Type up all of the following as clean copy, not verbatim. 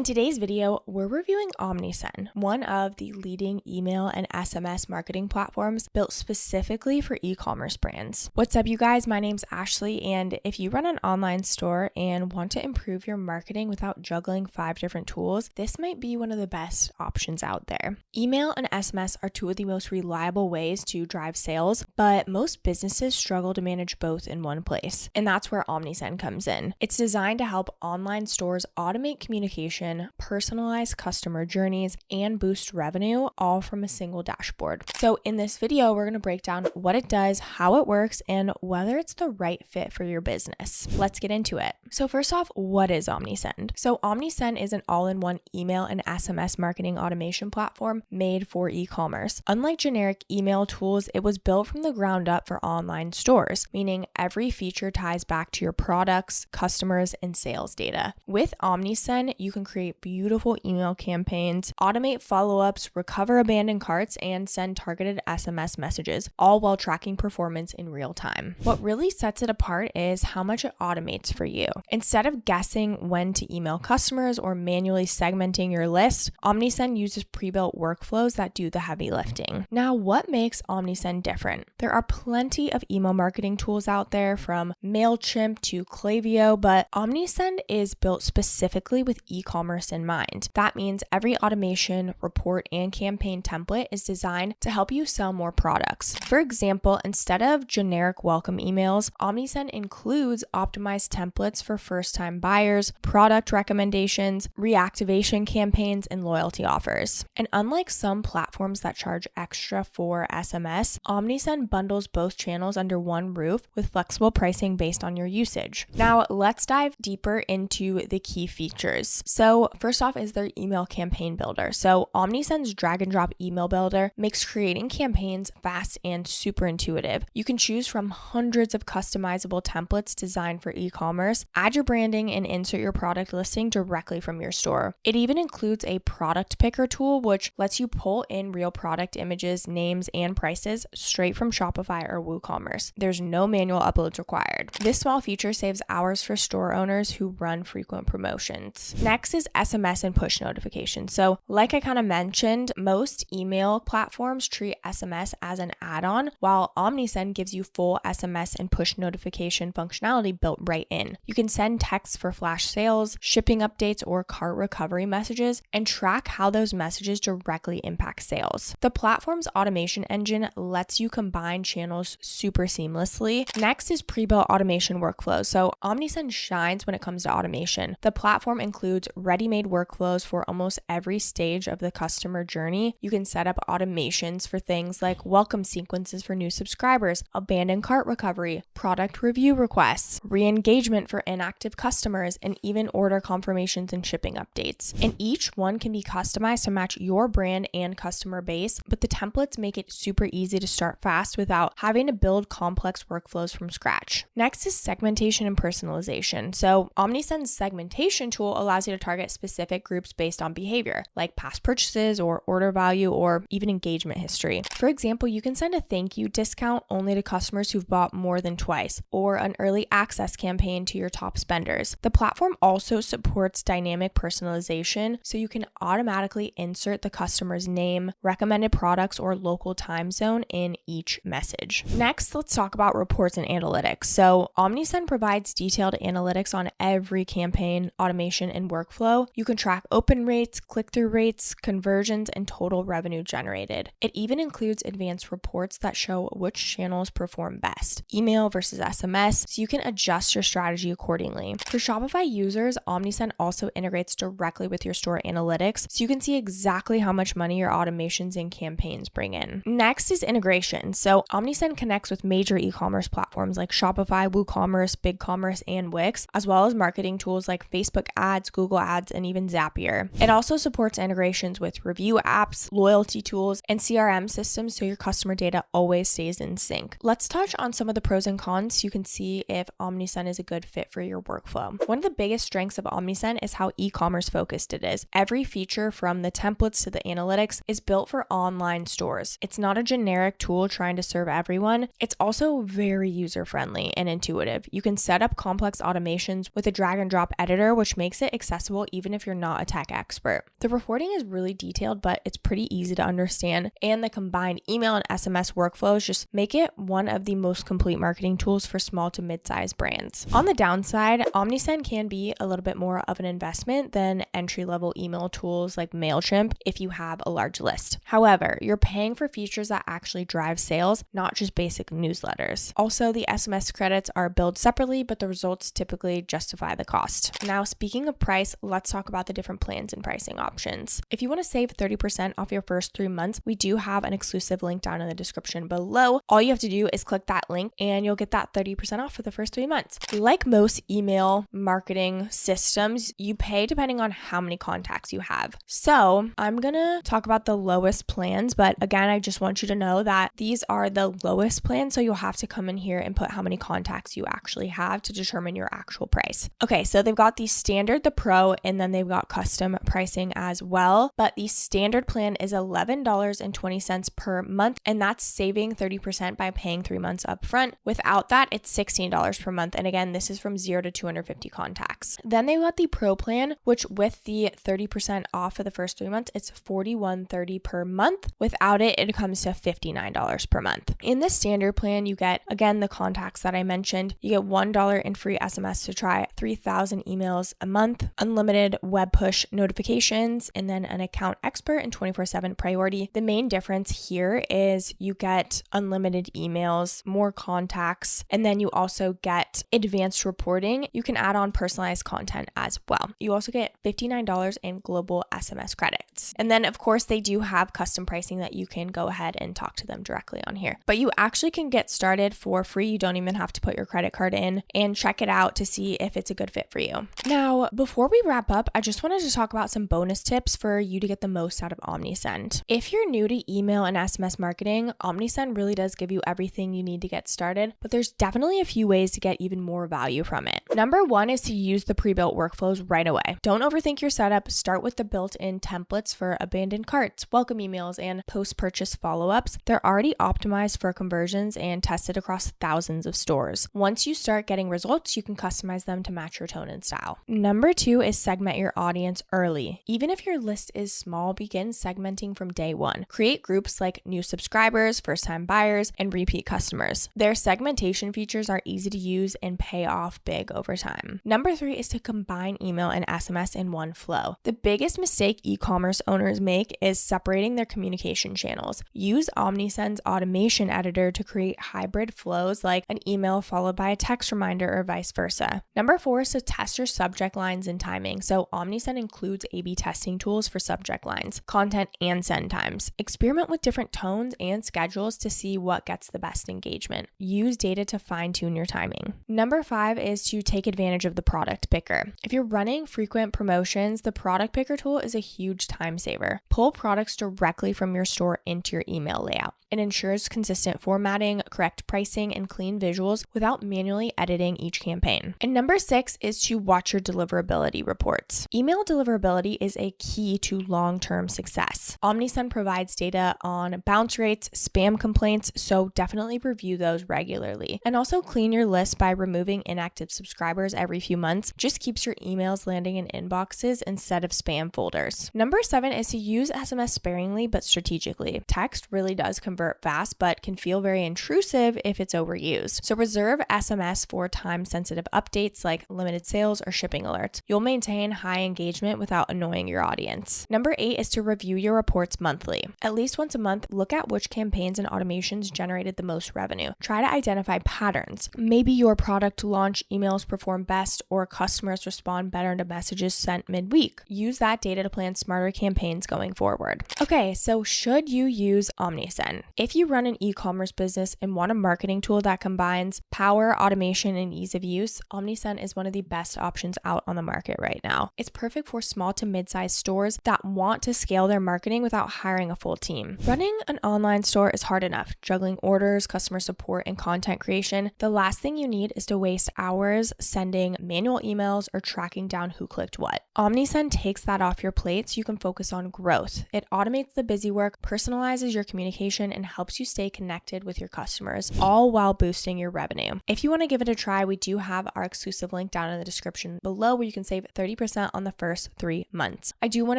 In today's video, we're reviewing Omnisend, one of the leading email and SMS marketing platforms built specifically for e-commerce brands. What's up, you guys? My name's Ashley, and if you run an online store and want to improve your marketing without juggling 5 different tools, this might be one of the best options out there. Email and SMS are two of the most reliable ways to drive sales, but most businesses struggle to manage both in one place, and that's where Omnisend comes in. It's designed to help online stores automate communication, personalize customer journeys, and boost revenue, all from a single dashboard. So in this video, we're going to break down what it does, how it works, and whether it's the right fit for your business. Let's get into it. So first off, what is Omnisend? So Omnisend is an all-in-one email and SMS marketing automation platform made for e-commerce. Unlike generic email tools, it was built from the ground up for online stores, meaning every feature ties back to your products, customers, and sales data. With Omnisend, you can create beautiful email campaigns, automate follow-ups, recover abandoned carts, and send targeted SMS messages, all while tracking performance in real time. What really sets it apart is how much it automates for you. Instead of guessing when to email customers or manually segmenting your list, Omnisend uses pre-built workflows that do the heavy lifting. Now, what makes Omnisend different? There are plenty of email marketing tools out there, from MailChimp to Klaviyo, but Omnisend is built specifically with e-commerce in mind. That means every automation, report, and campaign template is designed to help you sell more products. For example, instead of generic welcome emails, Omnisend includes optimized templates for first-time buyers, product recommendations, reactivation campaigns, and loyalty offers. And unlike some platforms that charge extra for SMS, Omnisend bundles both channels under one roof with flexible pricing based on your usage. Now, let's dive deeper into the key features. So first off is their email campaign builder. So Omnisend's drag and drop email builder makes creating campaigns fast and super intuitive. You can choose from hundreds of customizable templates designed for e-commerce, add your branding, and insert your product listing directly from your store. It even includes a product picker tool, which lets you pull in real product images, names, and prices straight from Shopify or WooCommerce. There's no manual uploads required. This small feature saves hours for store owners who run frequent promotions. Next is SMS and push notifications. So like I kind of mentioned, most email platforms treat SMS as an add-on, while Omnisend gives you full SMS and push notification functionality built right in. You can send texts for flash sales, shipping updates, or cart recovery messages, and track how those messages directly impact sales. The platform's automation engine lets you combine channels super seamlessly. Next is pre-built automation workflows. So Omnisend shines when it comes to automation. The platform includes ready-made workflows for almost every stage of the customer journey. You can set up automations for things like welcome sequences for new subscribers, abandoned cart recovery, product review requests, re-engagement for inactive customers, and even order confirmations and shipping updates. And each one can be customized to match your brand and customer base, but the templates make it super easy to start fast without having to build complex workflows from scratch. Next is segmentation and personalization. So Omnisend's segmentation tool allows you to target specific groups based on behavior, like past purchases or order value or even engagement history. For example, you can send a thank you discount only to customers who've bought more than twice, or an early access campaign to your top spenders. The platform also supports dynamic personalization, so you can automatically insert the customer's name, recommended products, or local time zone in each message. Next, let's talk about reports and analytics. So Omnisend provides detailed analytics on every campaign, automation, and workflow. You can track open rates, click-through rates, conversions, and total revenue generated. It even includes advanced reports that show which channels perform best, email versus SMS, so you can adjust your strategy accordingly. For Shopify users, Omnisend also integrates directly with your store analytics, so you can see exactly how much money your automations and campaigns bring in. Next is integration. So Omnisend connects with major e-commerce platforms like Shopify, WooCommerce, BigCommerce, and Wix, as well as marketing tools like Facebook ads, Google ads, and even Zapier. It also supports integrations with review apps, loyalty tools, and CRM systems, so your customer data always stays in sync. Let's touch on some of the pros and cons so you can see if Omnisend is a good fit for your workflow. One of the biggest strengths of Omnisend is how e-commerce focused it is. Every feature, from the templates to the analytics, is built for online stores. It's not a generic tool trying to serve everyone. It's also very user-friendly and intuitive. You can set up complex automations with a drag and drop editor, which makes it accessible even if you're not a tech expert. The reporting is really detailed, but it's pretty easy to understand, and the combined email and SMS workflows just make it one of the most complete marketing tools for small to mid-sized brands. On the downside, Omnisend can be a little bit more of an investment than entry-level email tools like MailChimp if you have a large list. However, you're paying for features that actually drive sales, not just basic newsletters. Also, the SMS credits are billed separately, but the results typically justify the cost. Now, speaking of price, let's talk about the different plans and pricing options. If you want to save 30% off your first 3 months, we do have an exclusive link down in the description below. All you have to do is click that link and you'll get that 30% off for the first 3 months. Like most email marketing systems, you pay depending on how many contacts you have. So I'm gonna talk about the lowest plans, but again, I just want you to know that these are the lowest plans, so you'll have to come in here and put how many contacts you actually have to determine your actual price. Okay, so they've got the standard, the pro, and then they've got custom pricing as well, but the standard plan is $11.20 per month, and that's saving 30% by paying 3 months up front. Without that, it's $16 per month, and again, this is from 0 to 250 contacts. Then they've got the pro plan, which with the 30% off for the first 3 months, it's $41.30 per month. Without it, it comes to $59 per month. In the standard plan, you get, again, the contacts that I mentioned. You get $1 in free SMS to try 3,000 emails a month, unlimited web push notifications, and then an account expert and 24/7 priority. The main difference here is you get unlimited emails, more contacts, and then you also get advanced reporting. You can add on personalized content as well. You also get $59 in global SMS credits. And then, of course, they do have custom pricing that you can go ahead and talk to them directly on here. But you actually can get started for free. You don't even have to put your credit card in, and check it out to see if it's a good fit for you. Now, before we wrap up, I just wanted to talk about some bonus tips for you to get the most out of Omnisend. If you're new to email and SMS marketing, Omnisend really does give you everything you need to get started, but there's definitely a few ways to get even more value from it. Number one is to use the pre-built workflows right away. Don't overthink your setup. Start with the built-in templates for abandoned carts, welcome emails, and post-purchase follow-ups. They're already optimized for conversions and tested across thousands of stores. Once you start getting results, you can customize them to match your tone and style. Number two is segment your audience early. Even if your list is small, begin segmenting from day one. Create groups like new subscribers, first-time buyers, and repeat customers. Their segmentation features are easy to use and pay off big over time. Number three is to combine email and SMS in one flow. The biggest mistake e-commerce owners make is separating their communication channels. Use Omnisend's automation editor to create hybrid flows like an email followed by a text reminder or vice versa. Number four is to test your subject lines and timing. So Omnisend includes A/B testing tools for subject lines, content, and send times. Experiment with different tones and schedules to see what gets the best engagement. Use data to fine-tune your timing. Number five is to take advantage of the product picker. If you're running frequent promotions, the product picker tool is a huge time saver. Pull products directly from your store into your email layout. It ensures consistent formatting, correct pricing, and clean visuals without manually editing each campaign. And number six is to watch your deliverability reports. Email deliverability is a key to long-term success. Omnisend provides data on bounce rates, spam complaints, so definitely review those regularly. And also clean your list by removing inactive subscribers every few months. Just keeps your emails landing in inboxes instead of spam folders. Number seven is to use SMS sparingly but strategically. Text really does convert fast, but can feel very intrusive if it's overused. So reserve SMS for time-sensitive updates like limited sales or shipping alerts. You'll maintain high engagement without annoying your audience. Number eight is to review your reports monthly. At least once a month, look at which campaigns and automations generated the most revenue. Try to identify patterns. Maybe your product launch emails perform best, or customers respond better to messages sent midweek. Use that data to plan smarter campaigns going forward. Okay, so should you use Omnisend? If you run an e-commerce business and want a marketing tool that combines power, automation, and ease of use, Omnisend is one of the best options out on the market right now. It's perfect for small to mid-sized stores that want to scale their marketing without hiring a full team. Running an online store is hard enough, juggling orders, customer support, and content creation. The last thing you need is to waste hours sending manual emails or tracking down who clicked what. Omnisend takes that off your plate so you can focus on growth. It automates the busy work, personalizes your communication, and helps you stay connected with your customers, all while boosting your revenue. If you want to give it a try, we do have our exclusive link down in the description below where you can save 30% 30% on the first 3 months. I do want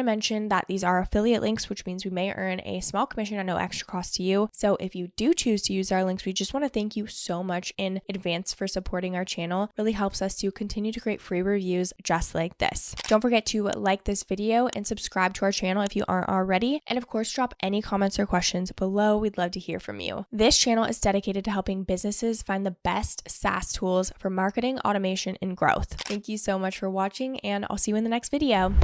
to mention that these are affiliate links, which means we may earn a small commission at no extra cost to you. So if you do choose to use our links, we just want to thank you so much in advance for supporting our channel. It really helps us to continue to create free reviews just like this. Don't forget to like this video and subscribe to our channel if you aren't already. And of course, drop any comments or questions below. We'd love to hear from you. This channel is dedicated to helping businesses find the best SaaS tools for marketing, automation, and growth. Thank you so much for watching, and I'll see you in the next video.